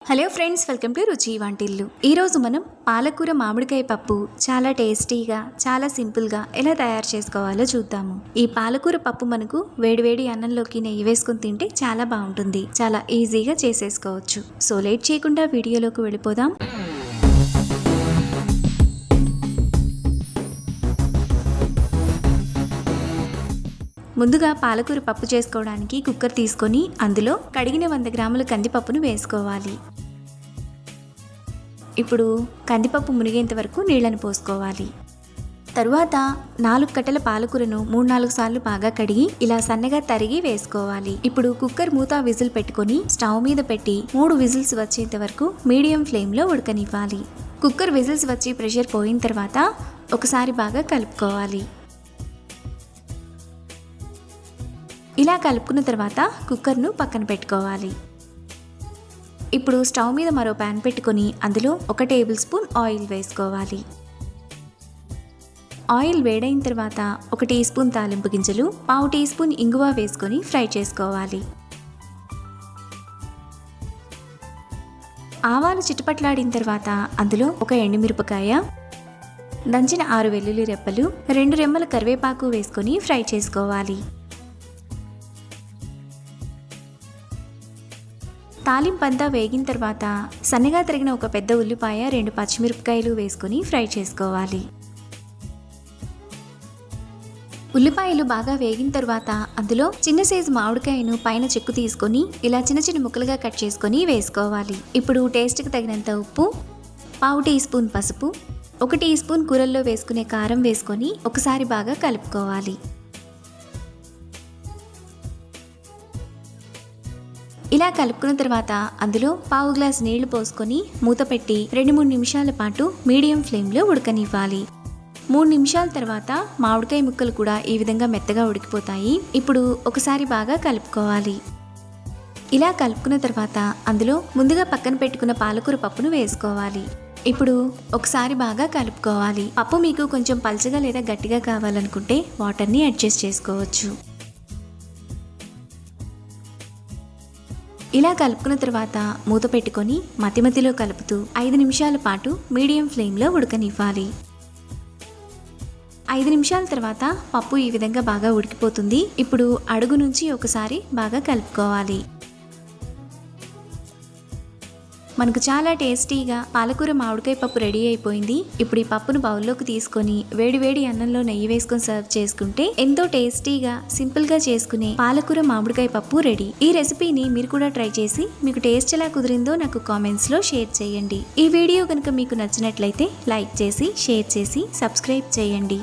Hello friends, welcome to రుచి వంటిల్లు. ఈరోజు మనం పాలకూర మామిడికాయ పప్పు చాలా టేస్టీగా, చాలా సింపుల్గా ఎలా తయారు చేసుకోవాలో చూద్దాము. ఈ పాలకూర పప్పు మనకు వేడివేడి అన్నంలోకి నెయ్యి వేసుకుని తింటే చాలా బాగుంటుంది. చాలా ఈజీగా చేసేసుకోవచ్చు. సో లేట్ చేయకుండా వీడియోలోకి వెళ్ళిపోదాం. ముందుగా పాలకూర పప్పు చేసుకోవడానికి కుక్కర్ తీసుకొని అందులో కడిగిన 100 గ్రాముల కందిపప్పును వేసుకోవాలి. ఇప్పుడు కందిపప్పు మునిగేంత వరకు నీళ్లను పోసుకోవాలి. తరువాత 4 కట్టల పాలకూరను 3-4 సార్లు బాగా కడిగి ఇలా సన్నగా తరిగి వేసుకోవాలి. ఇప్పుడు కుక్కర్ మూత విజిల్ పెట్టుకొని స్టవ్ మీద పెట్టి 3 విజిల్స్ వచ్చేంత వరకు మీడియం ఫ్లేమ్లో ఉడకనివ్వాలి. కుక్కర్ విజిల్స్ వచ్చి ప్రెషర్ పోయిన తర్వాత ఒకసారి బాగా కలుపుకోవాలి. ఇలా కలుపుకున్న తర్వాత కుక్కర్ను పక్కన పెట్టుకోవాలి. ఇప్పుడు స్టవ్ మీద మరో ప్యాన్ పెట్టుకొని అందులో 1 టేబుల్ స్పూన్ ఆయిల్ వేసుకోవాలి. ఆయిల్ వేడైన తర్వాత 1 టీ స్పూన్ తాలింపు గింజలు, 1/2 టీ స్పూన్ ఇంగువ వేసుకొని ఫ్రై చేసుకోవాలి. ఆవాలు చిటపట్లాడిన తర్వాత అందులో 1 ఎండుమిరపకాయ, దంచిన 6 వెల్లుల్లి రెబ్బలు, 2 రెమ్మల కరివేపాకు వేసుకొని ఫ్రై చేసుకోవాలి. తాలింపంతా వేగిన తర్వాత సన్నగా తరిగిన 1 పెద్ద ఉల్లిపాయ, 2 పచ్చిమిరపకాయలు వేసుకొని ఫ్రై చేసుకోవాలి. ఉల్లిపాయలు బాగా వేగిన తర్వాత అందులో చిన్న సైజు మామిడికాయను పైన చెక్కు తీసుకొని ఇలా చిన్న చిన్న ముక్కలుగా కట్ చేసుకొని వేసుకోవాలి. ఇప్పుడు టేస్ట్కి తగినంత ఉప్పు, 1/2 టీ స్పూన్ పసుపు, 1 టీ స్పూన్ కూరల్లో వేసుకునే కారం వేసుకొని ఒకసారి బాగా కలుపుకోవాలి. ఇలా కలుపుకున్న తర్వాత అందులో 1/2 గ్లాస్ నీళ్లు పోసుకొని మూత పెట్టి 2-3 నిమిషాల పాటు మీడియం ఫ్లేమ్లో ఉడకనివ్వాలి. 3 నిమిషాల తర్వాత మామిడికాయ ముక్కలు కూడా ఈ విధంగా మెత్తగా ఉడికిపోతాయి. ఇప్పుడు ఒకసారి బాగా కలుపుకోవాలి. ఇలా కలుపుకున్న తర్వాత అందులో ముందుగా పక్కన పెట్టుకున్న పాలకూర పప్పును వేసుకోవాలి. ఇప్పుడు ఒకసారి బాగా కలుపుకోవాలి. పప్పు మీకు కొంచెం పల్చగా లేదా గట్టిగా కావాలనుకుంటే వాటర్ని అడ్జస్ట్ చేసుకోవచ్చు. ఇలా కలుపుకున్న తర్వాత మూత పెట్టుకొని మధ్యలో కలుపుతూ 5 నిమిషాల పాటు మీడియం ఫ్లేమ్లో ఉడకనివ్వాలి. 5 నిమిషాల తర్వాత పప్పు ఈ విధంగా బాగా ఉడికిపోతుంది. ఇప్పుడు అడుగు నుంచి ఒకసారి బాగా కలుపుకోవాలి. మనకు చాలా టేస్టీగా పాలకూర మామిడికాయ పప్పు రెడీ అయిపోయింది. ఇప్పుడు ఈ పప్పును బౌల్లోకి తీసుకొని వేడివేడి అన్నంలో నెయ్యి వేసుకొని సర్వ్ చేసుకుంటే ఎంతో టేస్టీగా, సింపుల్గా చేసుకునే పాలకూర మామిడికాయ పప్పు రెడీ. ఈ రెసిపీని మీరు కూడా ట్రై చేసి మీకు టేస్ట్ ఎలా కుదిరిందో నాకు కామెంట్స్లో షేర్ చేయండి. ఈ వీడియో కనుక మీకు నచ్చినట్లయితే లైక్ చేసి, షేర్ చేసి, సబ్స్క్రైబ్ చేయండి.